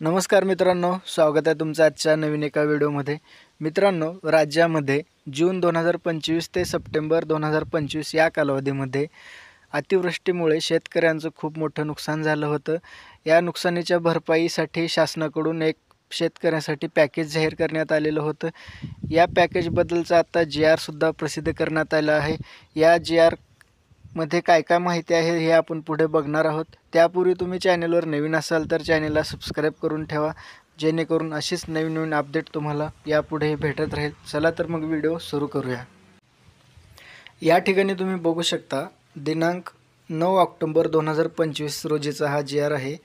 नमस्कार मित्रांनो, स्वागत आहे तुमचं आजच्या नवीन एका व्हिडिओमध्ये। मित्रांनो, राज्यामध्ये जून 2025 ते सप्टेंबर 2025 या कालावधीमध्ये अतिवृष्टीमुळे शेतकऱ्यांचं खूप मोठं नुकसान झालं होतं। या नुकसानीच्या भरपाईसाठी शासनाकडून एक शेतकऱ्यांसाठी पॅकेज जाहीर करण्यात आलेलं होतं। या पॅकेजबद्दलचा आता जी.आर सुद्धा प्रसिद्ध करण्यात आला आहे। या जी.आर मध्ये काय काय माहिती आहे हे आपण पुढे बघणार आहोत। त्यापूर्वी तुम्ही चॅनलवर नवीन असाल तर चॅनलला सबस्क्राईब करून ठेवा, जेणेकरून अशीच नवीन नवीन अपडेट तुम्हाला यापुढे भेटत राहील। चला तर मग व्हिडिओ सुरू करूया। या ठिकाणी तुम्ही बघू शकता, दिनांक 9 ऑक्टोबर 2025 रोजीचा हा जी.आर आहे।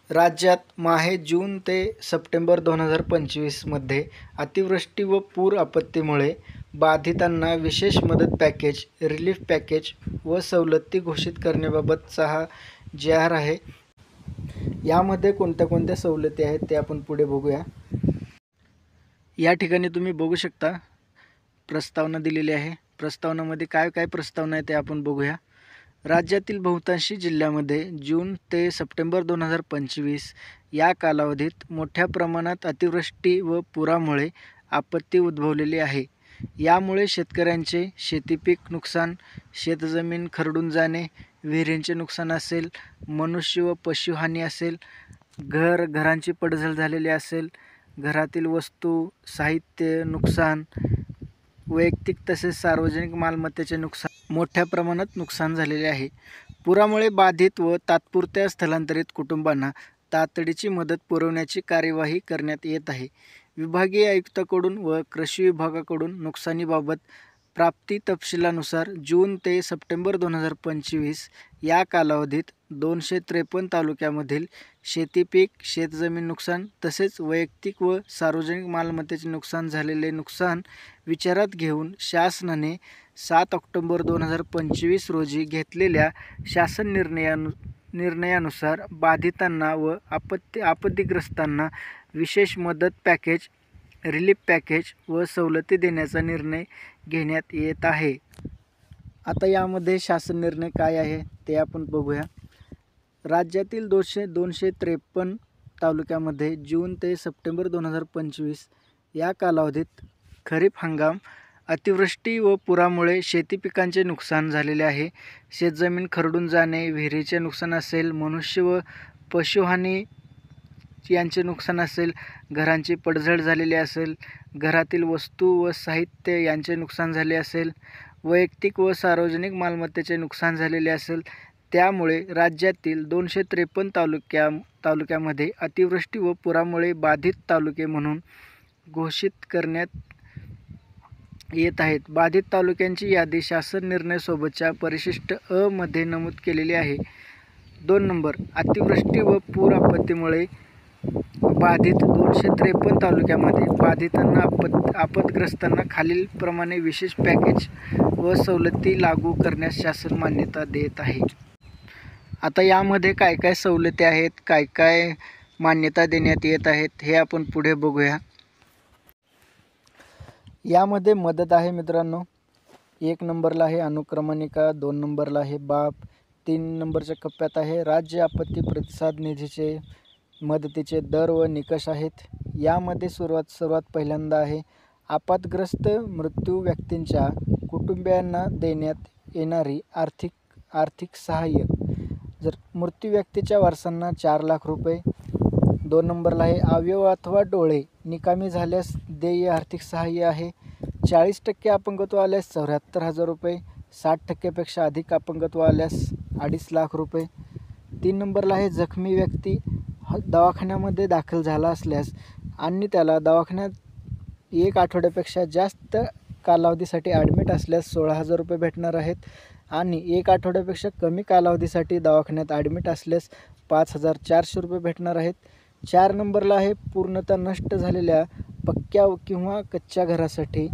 राज्यात माहे जून ते सप्टेंबर 2025 मध्ये अतिवृष्टी व पूर आपत्तीमुळे बाधितांना विशेष मदत पॅकेज, रिलीफ पॅकेज व सवलती घोषित करण्याबाबतचा हा जी.आर आहे। यामध्ये कोणत्या कोणत्या सवलती आहेत ते आपण पुढे बघूया। या ठिकाणी तुम्ही बघू शकता, प्रस्तावना दिलेली आहे। प्रस्तावनामध्ये काय काय प्रस्तावना आहे ते आपण बघूया। राज्यातील बहुतांशी जिल्ह्यामध्ये जून ते सप्टेंबर 2025 या कालावधीत मोठ्या प्रमाणात अतिवृष्टी व पुरामुळे आपत्ती उद्भवलेली आहे। यामुळे शेतकऱ्यांचे शेतीपीक नुकसान, शेतजमीन खरडून जाणे, विहिरींचे नुकसान असेल, मनुष्य व पशुहानी असेल, घरांची पडझड झालेली असेल, घरातील वस्तू साहित्य नुकसान, वैयक्तिक तसेच सार्वजनिक मालमत्तेचे नुकसान, मोठ्या प्रमाणात नुकसान झालेले आहे। पुरामुळे बाधित व तात्पुरत्या स्थलांतरित कुटुंबांना तातडीची मदत पुरवण्याची कार्यवाही करण्यात येत आहे। विभागीय आयुक्तांकडून व कृषी विभागाकडून नुकसानीबाबत प्राप्ती तपशिलानुसार जून ते सप्टेंबर 2025 या कालावधीत 253 तालुक्यामधील शेतीपीक, शेतजमीन नुकसान तसेच वैयक्तिक व सार्वजनिक मालमत्तेचे नुकसान झालेले नुकसान विचारात घेऊन शासनाने 7 ऑक्टोबर 2025 रोजी घेतलेल्या शासन निर्णयानुसार बाधितांना व आपत्तीग्रस्तांना विशेष मदत पॅकेज, रिलीफ पॅकेज व सवलती देण्याचा निर्णय घेण्यात येत आहे। आता यामध्ये शासन निर्णय काय आहे ते आपण बघूया। राज्यातील 253 तालुक्यामध्ये जून ते सप्टेंबर 2025 या कालावधीत खरीप हंगाम अतिवृष्टी व पुरामुळे शेती पिकांचे नुकसान झालेले आहे। शेतजमीन खरडून जाणे, विहिरीचे नुकसान असेल, मनुष्य व पशुहानी यांचे नुकसान असेल, घरांची पडझड झालेली असेल, घरातील वस्तू व साहित्य यांचे नुकसान झाले असेल, वैयक्तिक व सार्वजनिक मालमत्तेचे नुकसान झालेले असेल, त्यामुळे राज्यातील 253 तालुक्यामध्ये अतिवृष्टी व पुरामुळे बाधित तालुके म्हणून घोषित करण्यात येत आहेत। बाधित तालुक्यांची यादी शासन निर्णय सोबतच्या परिशिष्ट अ मध्ये नमूद केलेली आहे। 2 नंबर, अतिवृष्टी व पूर आपत्तीमुळे बाधित 253 तालुक्यामध्ये बाधितांना आपत्ग्रस्तांना खालीलप्रमाणे विशेष पॅकेज व सवलती लागू करण्यास शासन मान्यता देत आहे। आता यामध्ये काय काय सवलती आहेत, काय काय मान्यता देण्यात येत आहेत हे आपण पुढे बघूया। यामध्ये मदत आहे मित्रांनो, 1 नंबरला आहे अनुक्रमणिका, 2 नंबरला आहे बाप, 3 नंबरच्या कप्प्यात आहे राज्य आपत्ती प्रतिसाद निधीचे मदतीचे दर व निकष आहेत। यामध्ये सर्वात पहिल्यांदा आहे आपत्ग्रस्त मृत्यू व्यक्तींच्या कुटुंबियांना देण्यात येणारी आर्थिक सहाय्य। जर मृत्यू व्यक्तीच्या वारसांना 4 लाख रुपये। 2 नंबरला आहे अवयव अथवा डोळे निकामी झाल्यास देय आर्थिक सहाय्य आहे। 40% अपंगत्व आल्यास 74,000 रुपये, 60% पेक्षा अधिक अपंगत्व आल्यास 2.5 लाख रुपये। 3 नंबरला आहे जखमी व्यक्ती दवाखान्यामध्ये दाखल झाला असल्यास आणि त्याला दवाखान्यात 1 आठवड्यापेक्षा जास्त कालावधीसाठी ॲडमिट असल्यास 16,000 रुपये भेटणार आहेत आणि 1 आठवड्यापेक्षा कमी कालावधीसाठी दवाखान्यात ॲडमिट असल्यास 5,400 रुपये भेटणार आहेत। 4 नंबरला आहे पूर्णतः नष्ट झालेल्या पक्क्या किंवा कच्च्या घरासाठी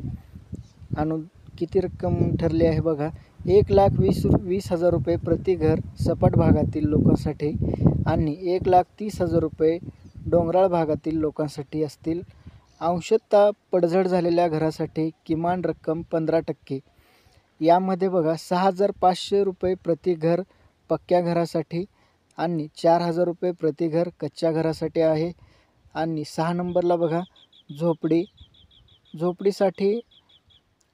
किती रक्कम ठरली आहे बघा, 1,20,000 रुपये प्रति घर सपाट भागातील लोकांसाठी आणि 1,30,000 रुपये डोंगराळ भागातील लोकांसाठी असतील। अंशतः पडझड झालेल्या घरासाठी किमान रक्कम 15%। यामध्ये बघा 6,500 रुपये प्रति घर पक्क्या घरासाठी आणि 4,000 रुपये प्रति घर कच्च्या घरासाठी आहे. आणि 6 नंबरला बघा झोपडीसाठी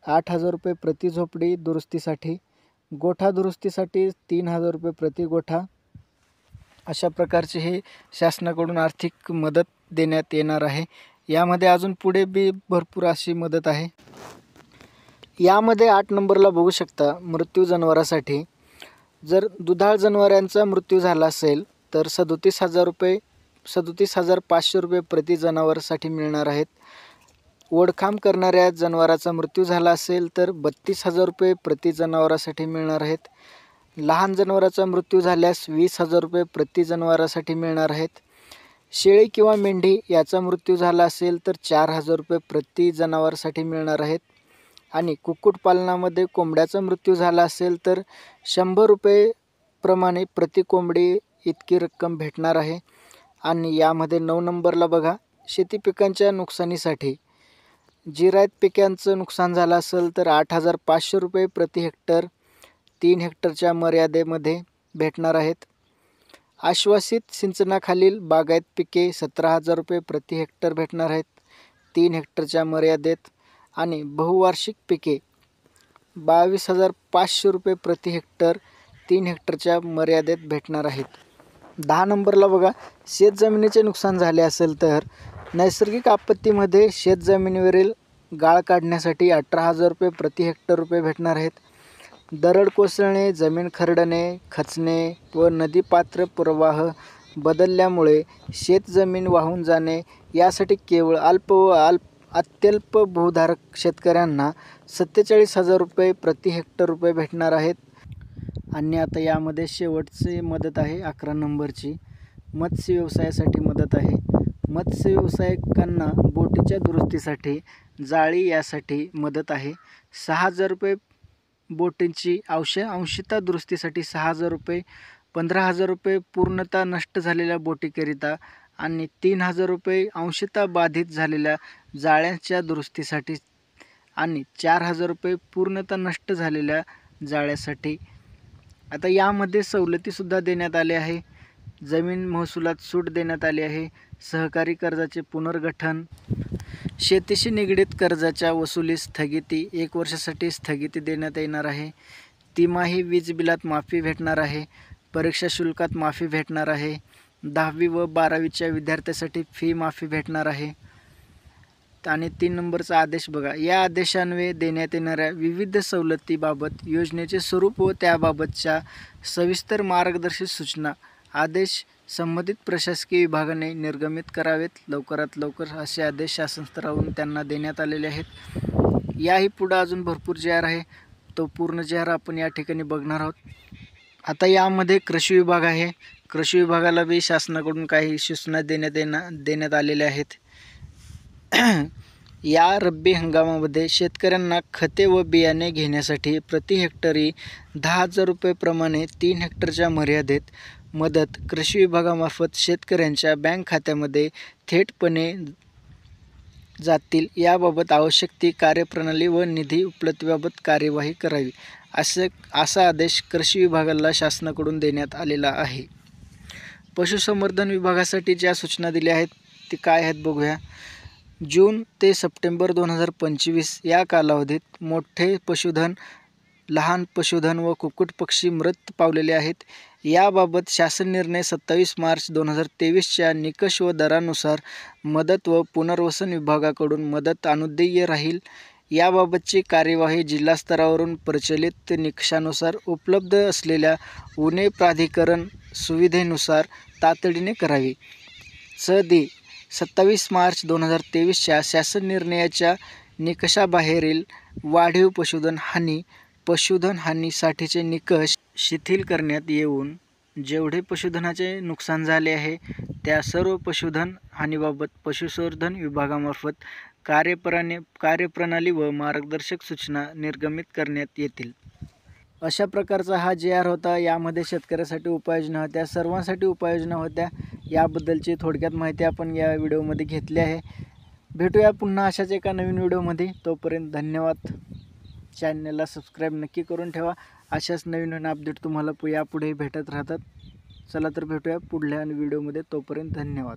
8,000 रुपये प्रति झोपडी दुरुस्तीसाठी. गोठा दुरुस्तीसाठी 3,000 रुपये प्रति गोठा. अशा प्रकारची हे शासनाकडून आर्थिक मदत देण्यात येणार आहे. यामध्ये अजून पुढे बी भरपूर अशी मदत आहे. यामध्ये 8 नंबरला बघू शकता मृत्यू जनावरासाठी. जर दुधाळ जनावरांचा मृत्यू झाला असेल तर 37,500 रुपये प्रति जनावरासाठी मिळणार आहेत. ओढखाम करणाऱ्या जनावराचा मृत्यू झाला असेल तर 32,000 रुपये प्रति जनावरासाठी मिळणार आहेत. लहान जनावराचा मृत्यू झाल्यास 20,000 रुपये प्रति जनावरासाठी मिळणार आहेत. शेळी किंवा मेंढी याचा मृत्यू झाला असेल तर 4,000 रुपये प्रति जनावरासाठी मिळणार आहेत. आणि कुक्कुटपालनामध्ये कोंबड्याचा मृत्यू झाला असेल तर 100 रुपये प्रमाणे प्रति कोंबडी इतकी रक्कम भेटणार आहे. आणि यामध्ये 9 नंबरला बघा शेती पिकांच्या नुकसानीसाठी. जिरायत पिकांचं नुकसान झालं असेल तर 8,500 रुपये प्रति हेक्टर 3 हेक्टरच्या मर्यादेमध्ये भेटणार आहेत. आश्वासित सिंचनाखालील बागायत पिके 17,000 रुपये प्रति हेक्टर भेटणार आहेत 3 हेक्टरच्या मर्यादेत. आणि बहुवार्षिक पिके 22,500 रुपये प्रति हेक्टर 3 हेक्टरच्या मर्यादेत भेटणार आहेत. 10 नंबरला बघा शेतजमिनीचे नुकसान झाले असेल तर नैसर्गिक आपत्तीमध्ये शेतजमिनीवरील गाळ काढण्यासाठी 18,000 रुपये प्रति हेक्टर भेटणार आहेत. दरड कोसळणे, जमीन खरडणे, खचणे व नदीपात्र प्रवाह बदलल्यामुळे शेतजमीन वाहून जाणे यासाठी केवळ अल्प व अत्यल्प भूधारक शेतकऱ्यांना 47,000 रुपये प्रति हेक्टर भेटणार आहेत. आणि आता यामध्ये शेवटची मदत आहे 11 नंबरची. मत्स्य व्यवसायासाठी मदत आहे. मत्स्य व्यावसायिकांना बोटीच्या दुरुस्तीसाठी जाळी यासाठी मदत आहे. 6,000 रुपये बोटींची अंशतः दुरुस्तीसाठी 6,000 रुपये. 15,000 रुपये पूर्णतः नष्ट झालेल्या बोटीकरिता. आणि 3,000 रुपये अंशतः बाधित झालेल्या जाळ्यांच्या दुरुस्तीसाठी. आणि 4,000 रुपये पूर्णतः नष्ट झालेल्या जाळ्यासाठी. आता यामध्ये सवलतीसुद्धा देण्यात आले आहे. जमीन महसुलात सूट देण्यात आली आहे. सहकारी कर्जाचे पुनर्गठन, शेतीशी निगडीत कर्जाच्या वसुलीस स्थगिती 1 वर्षासाठी स्थगिती देण्यात येणार आहे. तिमाही वीज बिलात माफी भेटणार आहे. परीक्षा शुल्कात माफी भेटणार आहे. 10वी व 12वीच्या विद्यार्थ्यांसाठी फी माफी भेटणार आहे. आणि 3 नंबरचा आदेश बघा. या आदेशान्वये देण्यात येणाऱ्या विविध सवलतीबाबत योजनेचे स्वरूप व त्याबाबतच्या सविस्तर मार्गदर्शक सूचना आदेश संबंधित प्रशासकीय विभागाने निर्गमित करावेत. लवकरात लवकर असे आदेश शासन स्तरावरून त्यांना देण्यात आलेले आहेत. याही पुढे अजून भरपूर JR आहे. तो पूर्ण JR आपण या ठिकाणी बघणार आहोत. आता यामध्ये कृषी विभाग आहे. कृषी विभागाला बी शासनाकडून काही सूचना देण्यात आलेल्या आहेत. या रब्बी हंगामामध्ये शेतकऱ्यांना खते व बियाणे घेण्यासाठी प्रति हेक्टरी 10,000 रुपये प्रमाणे 3 हेक्टरच्या मर्यादेत मदत कृषी विभागामार्फत शेतकऱ्यांच्या बँक खात्यामध्ये थेटपणे जातील. याबाबत आवश्यक ती कार्यप्रणाली व निधी उपलब्धतेबाबत कार्यवाही करावी असा आदेश कृषी विभागाला शासनाकडून देण्यात आलेला आहे. पशुसंवर्धन विभागासाठी ज्या सूचना दिल्या आहेत ते काय आहेत बघूया. जून ते सप्टेंबर 2025 या कालावधीत मोठे पशुधन, लहान पशुधन व कुक्कुटपक्षी मृत पावलेले आहेत. याबाबत शासन निर्णय 27 मार्च 2023च्या निकष व दरानुसार मदत व पुनर्वसन विभागाकडून मदत अनुदेय राहील. याबाबतची कार्यवाही जिल्हा स्तरावरून प्रचलित निकषानुसार उपलब्ध असलेल्या उणे प्राधिकरण सुविधेनुसार तातडीने करावी. 27 मार्च 2023च्या शासन निर्णयाच्या निकषाबाहेरील वाढीव पशुधन हानीसाठीचे निकष शिथिल करण्यात येऊन जेवढे पशुधनाचे नुकसान झाले आहे त्या सर्व पशुधन हानीबाबत पशुसंवर्धन विभागामार्फत कार्यप्रणाली व मार्गदर्शक सूचना निर्गमित करण्यात येतील. अशा प्रकारचा हा JR होता. यामध्ये शेतकऱ्यासाठी उपाययोजना होत्या, सर्वांसाठी उपाययोजना होत्या. याबद्दलची थोडक्यात माहिती आपण या व्हिडिओमध्ये घेतली आहे. भेटूया पुन्हा अशाच एका नवीन व्हिडिओमध्ये. तोपर्यंत धन्यवाद. चॅनलला सबस्क्राईब नक्की करून ठेवा. अशाच नवीन अपडेट तुम्हाला यापुढे भेटत राहतात. चला तर भेटूया पुढल्या व्हिडिओमध्ये. तोपर्यंत धन्यवाद.